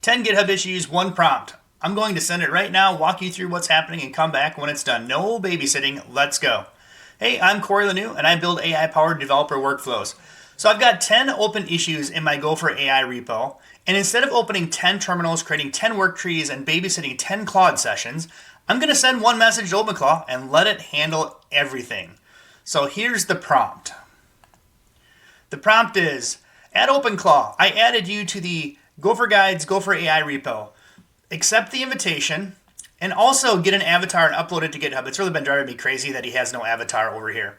10 GitHub issues, one prompt. I'm going to send it right now, walk you through what's happening, and come back when it's done. No babysitting, let's go. Hey, I'm Corey Lanu, and I build AI-powered developer workflows. So I've got 10 open issues in my Go for AI repo, and instead of opening 10 terminals, creating 10 work trees, and babysitting 10 Claude sessions, I'm going to send one message to OpenClaw and let it handle everything. So here's the prompt. The prompt is, at OpenClaw, I added you to the Gopher Guides Go for AI repo. Accept the invitation and also get an avatar and upload it to GitHub. It's really been driving me crazy that he has no avatar over here.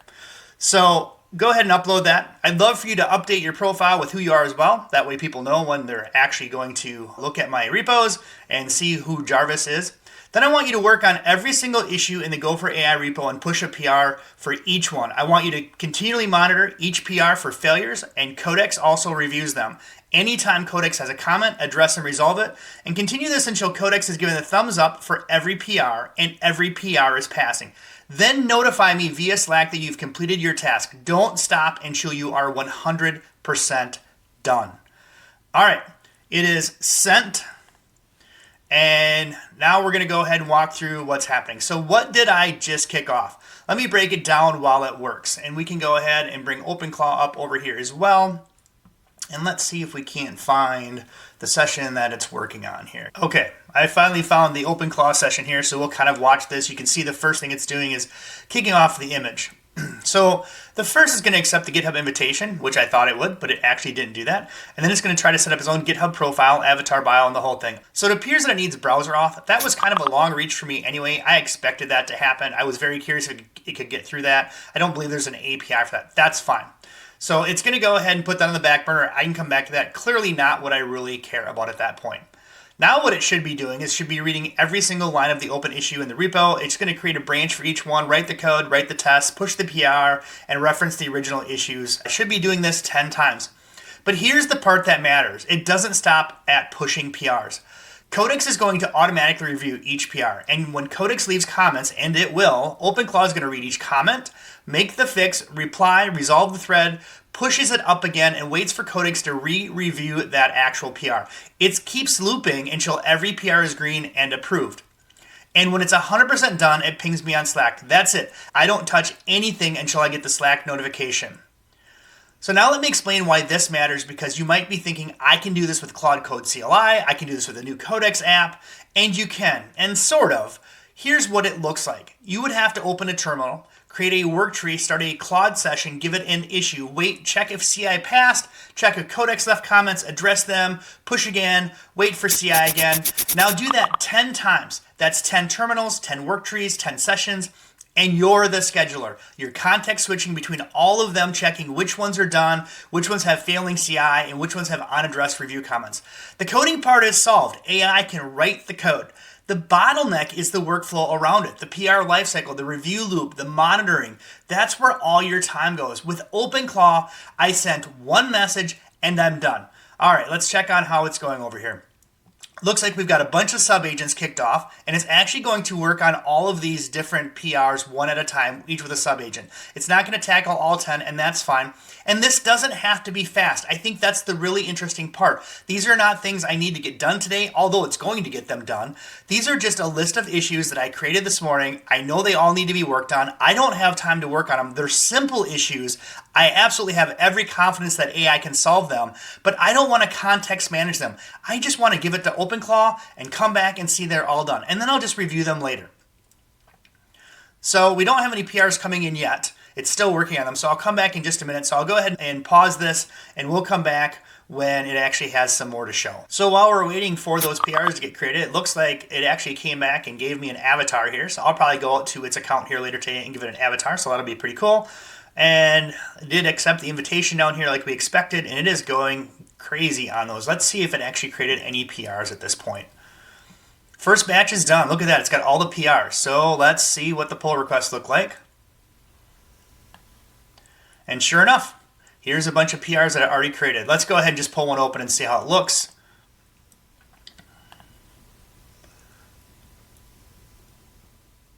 So go ahead and upload that. I'd love for you to update your profile with who you are as well. That way people know when they're actually going to look at my repos and see who Jarvis is. Then I want you to work on every single issue in the Go for AI repo and push a PR for each one. I want you to continually monitor each PR for failures, and Codex also reviews them. Anytime Codex has a comment, address and resolve it, and continue this until Codex is given the thumbs up for every PR and every PR is passing. Then notify me via Slack that you've completed your task. Don't stop until you are 100% done. All right, it is sent. And now we're going to go ahead and walk through what's happening. So what did I just kick off? Let me break it down while it works. And we can go ahead and bring OpenClaw up over here as well. And let's see if we can't find the session that it's working on here. Okay, I finally found the OpenClaw session here, so we'll kind of watch this. You can see the first thing it's doing is kicking off the image. So the first is going to accept the GitHub invitation, which I thought it would, but it actually didn't do that. And then it's going to try to set up its own GitHub profile, avatar bio, and the whole thing. So it appears that it needs browser auth. That was kind of a long reach for me anyway. I expected that to happen. I was very curious if it could get through that. I don't believe there's an API for that. That's fine. So it's going to go ahead and put that on the back burner. I can come back to that. Clearly not what I really care about at that point. Now what it should be doing is should be reading every single line of the open issue in the repo. It's going to create a branch for each one, write the code, write the test, push the PR, and reference the original issues. I should be doing this 10 times. But here's the part that matters. It doesn't stop at pushing PRs. Codex is going to automatically review each PR, and when Codex leaves comments, and it will, OpenClaw is going to read each comment, make the fix, reply, resolve the thread, pushes it up again, and waits for Codex to re-review that actual PR. It keeps looping until every PR is green and approved. And when it's 100% done, it pings me on Slack. That's it. I don't touch anything until I get the Slack notification. So now let me explain why this matters, because you might be thinking, I can do this with Claude Code CLI, I can do this with a new Codex app, and you can, and sort of. Here's what it looks like. You would have to open a terminal, create a work tree, start a Claude session, give it an issue, wait, check if CI passed, check if Codex left comments, address them, push again, wait for CI again. Now do that 10 times. That's 10 terminals, 10 work trees, 10 sessions. And you're the scheduler. You're context switching between all of them, checking which ones are done, which ones have failing CI, and which ones have unaddressed review comments. The coding part is solved. AI can write the code. The bottleneck is the workflow around it, the PR lifecycle, the review loop, the monitoring. That's where all your time goes. With OpenClaw, I sent one message and I'm done. All right, let's check on how it's going over here. Looks like we've got a bunch of sub-agents kicked off, and it's actually going to work on all of these different PRs one at a time, each with a sub-agent. It's not going to tackle all 10, and that's fine. And this doesn't have to be fast. I think that's the really interesting part. These are not things I need to get done today, although it's going to get them done. These are just a list of issues that I created this morning. I know they all need to be worked on. I don't have time to work on them. They're simple issues. I absolutely have every confidence that AI can solve them, but I don't want to context manage them. I just want to give it to OpenClaw and come back and see they're all done. And then I'll just review them later. So we don't have any PRs coming in yet. It's still working on them, so I'll come back in just a minute. So I'll go ahead and pause this, and we'll come back when it actually has some more to show. So while we're waiting for those PRs to get created, it looks like it actually came back and gave me an avatar here. So I'll probably go out to its account here later today and give it an avatar, so that'll be pretty cool. And it did accept the invitation down here like we expected, and it is going crazy on those. Let's see if it actually created any PRs at this point. First batch is done. Look at that. It's got all the PRs. So let's see what the pull requests look like. And sure enough, here's a bunch of PRs that I already created. Let's go ahead and just pull one open and see how it looks.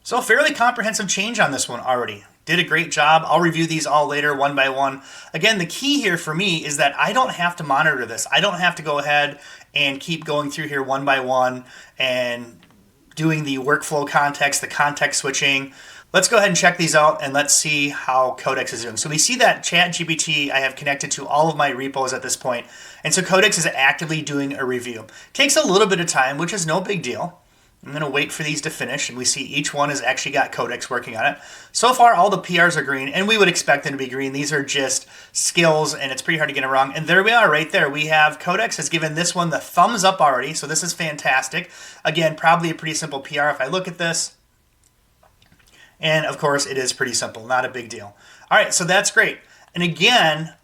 So fairly comprehensive change on this one already. Did a great job. I'll review these all later one by one. Again, the key here for me is that I don't have to monitor this. I don't have to go ahead and keep going through here one by one and doing the workflow context, the context switching. Let's go ahead and check these out and let's see how Codex is doing. So we see that ChatGPT I have connected to all of my repos at this point. And so Codex is actively doing a review. Takes a little bit of time, which is no big deal. I'm going to wait for these to finish, and we see each one has actually got Codex working on it. So far, all the PRs are green, and we would expect them to be green. These are just skills, and it's pretty hard to get them wrong. And there we are right there. We have Codex has given this one the thumbs up already, so this is fantastic. Again, probably a pretty simple PR if I look at this. And, of course, it is pretty simple, not a big deal. All right, so that's great. And again,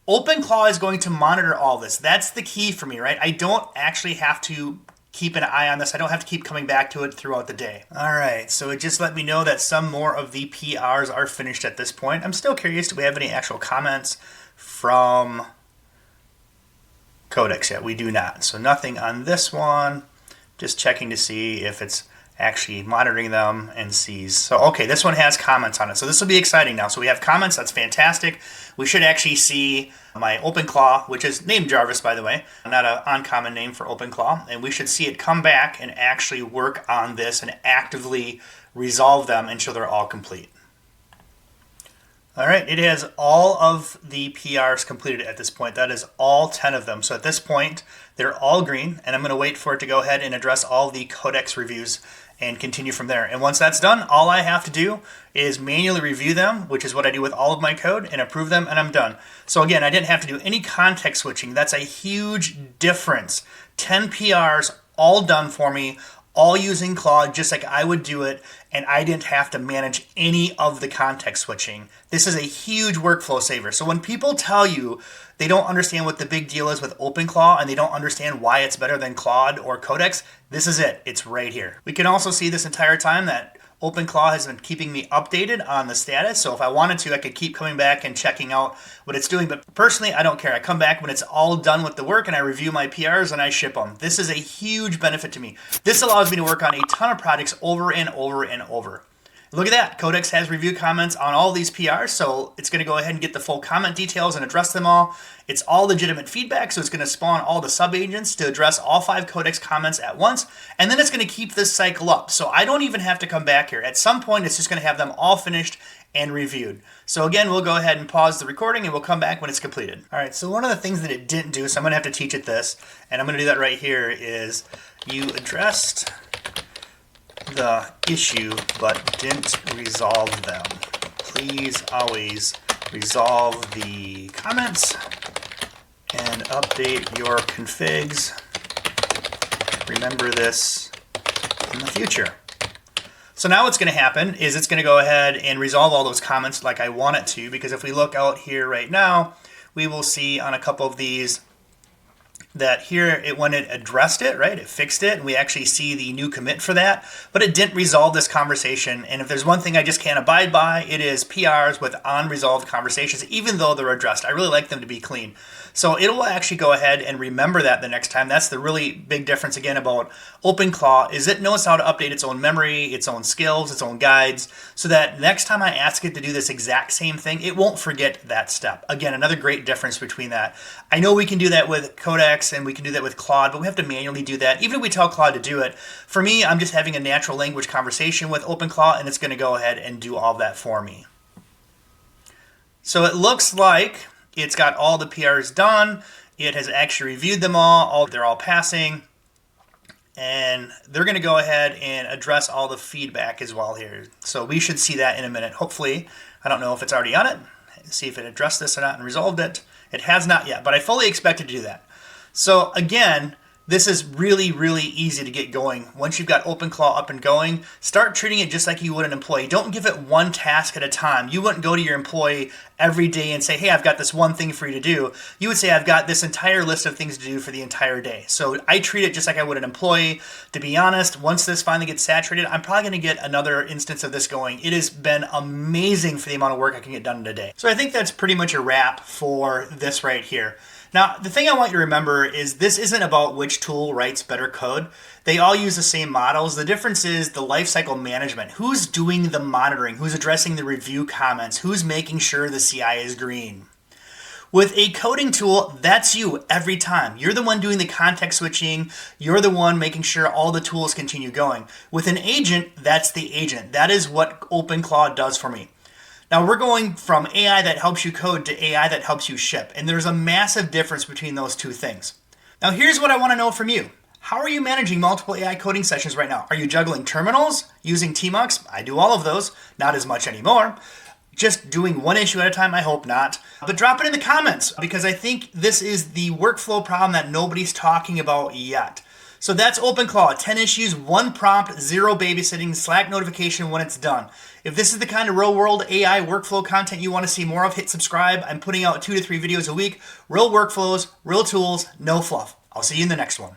OpenClaw is going to monitor all this. That's the key for me, right? I don't actually have to keep an eye on this. I don't have to keep coming back to it throughout the day. All right, so it just let me know that some more of the PRs are finished at this point. I'm still curious, do we have any actual comments from Codex yet? We do not. So nothing on this one. Just checking to see if it's actually monitoring them and sees. So, okay, this one has comments on it. So this will be exciting now. So we have comments. That's fantastic. We should actually see my OpenClaw, which is named Jarvis, by the way, not an uncommon name for OpenClaw. And we should see it come back and actually work on this and actively resolve them until they're all complete. All right, it has all of the PRs completed at this point. That is all 10 of them. So at this point, they're all green, and I'm going to wait for it to go ahead and address all the Codex reviews and continue from there. And once that's done, all I have to do is manually review them, which is what I do with all of my code, and approve them, and I'm done. So again, I didn't have to do any context switching. That's a huge difference. 10 PRs all done for me, all using Claude just like I would do it, and I didn't have to manage any of the context switching. This is a huge workflow saver. So when people tell you they don't understand what the big deal is with OpenClaw and they don't understand why it's better than Claude or Codex, this is it. It's right here. We can also see this entire time that OpenClaw has been keeping me updated on the status. So if I wanted to, I could keep coming back and checking out what it's doing. But personally, I don't care. I come back when it's all done with the work and I review my PRs and I ship them. This is a huge benefit to me. This allows me to work on a ton of projects over and over and over. Look at that. Codex has review comments on all these PRs, so it's going to go ahead and get the full comment details and address them all. It's all legitimate feedback, so it's going to spawn all the sub-agents to address all 5 Codex comments at once, and then it's going to keep this cycle up. So I don't even have to come back here. At some point, it's just going to have them all finished and reviewed. So again, we'll go ahead and pause the recording, and we'll come back when it's completed. All right, so one of the things that it didn't do, so I'm going to have to teach it this, and I'm going to do that right here, is you addressed the issue but didn't resolve them. Please always resolve the comments and update your configs. Remember this in the future. So now what's going to happen is it's going to go ahead and resolve all those comments like I want it to, because if we look out here right now, we will see on a couple of these that here when it addressed it, right, it fixed it, and we actually see the new commit for that, but it didn't resolve this conversation. And if there's one thing I just can't abide by, it is PRs with unresolved conversations, even though they're addressed. I really like them to be clean. So it will actually go ahead and remember that the next time. That's the really big difference again about OpenClaw, is it knows how to update its own memory, its own skills, its own guides, so that next time I ask it to do this exact same thing, it won't forget that step. Again, another great difference between that. I know we can do that with Codex and we can do that with Claude, but we have to manually do that. Even if we tell Claude to do it, for me, I'm just having a natural language conversation with OpenClaw, and it's going to go ahead and do all that for me. So it looks like it's got all the PRs done. It has actually reviewed them all. They're all passing. And they're going to go ahead and address all the feedback as well here. So we should see that in a minute. Hopefully, I don't know if it's already on it. See if it addressed this or not and resolved it. It has not yet, but I fully expect it to do that. So again, this is really, really easy to get going. Once you've got OpenClaw up and going, start treating it just like you would an employee. Don't give it one task at a time. You wouldn't go to your employee every day and say, hey, I've got this one thing for you to do. You would say, I've got this entire list of things to do for the entire day. So I treat it just like I would an employee. To be honest, once this finally gets saturated, I'm probably going to get another instance of this going. It has been amazing for the amount of work I can get done in a day. So I think that's pretty much a wrap for this right here. Now, the thing I want you to remember is this isn't about which tool writes better code. They all use the same models. The difference is the lifecycle management. Who's doing the monitoring? Who's addressing the review comments? Who's making sure the CI is green? With a coding tool, that's you every time. You're the one doing the context switching. You're the one making sure all the tools continue going. With an agent, that's the agent. That is what OpenClaw does for me. Now we're going from AI that helps you code to AI that helps you ship. And there's a massive difference between those two things. Now here's what I want to know from you. How are you managing multiple AI coding sessions right now? Are you juggling terminals, using tmux? I do all of those, not as much anymore. Just doing one issue at a time? I hope not. But drop it in the comments because I think this is the workflow problem that nobody's talking about yet. So that's OpenClaw, 10 issues, 1 prompt, 0 babysitting, Slack notification when it's done. If this is the kind of real world AI workflow content you want to see more of, hit subscribe. I'm putting out 2 to 3 videos a week, real workflows, real tools, no fluff. I'll see you in the next one.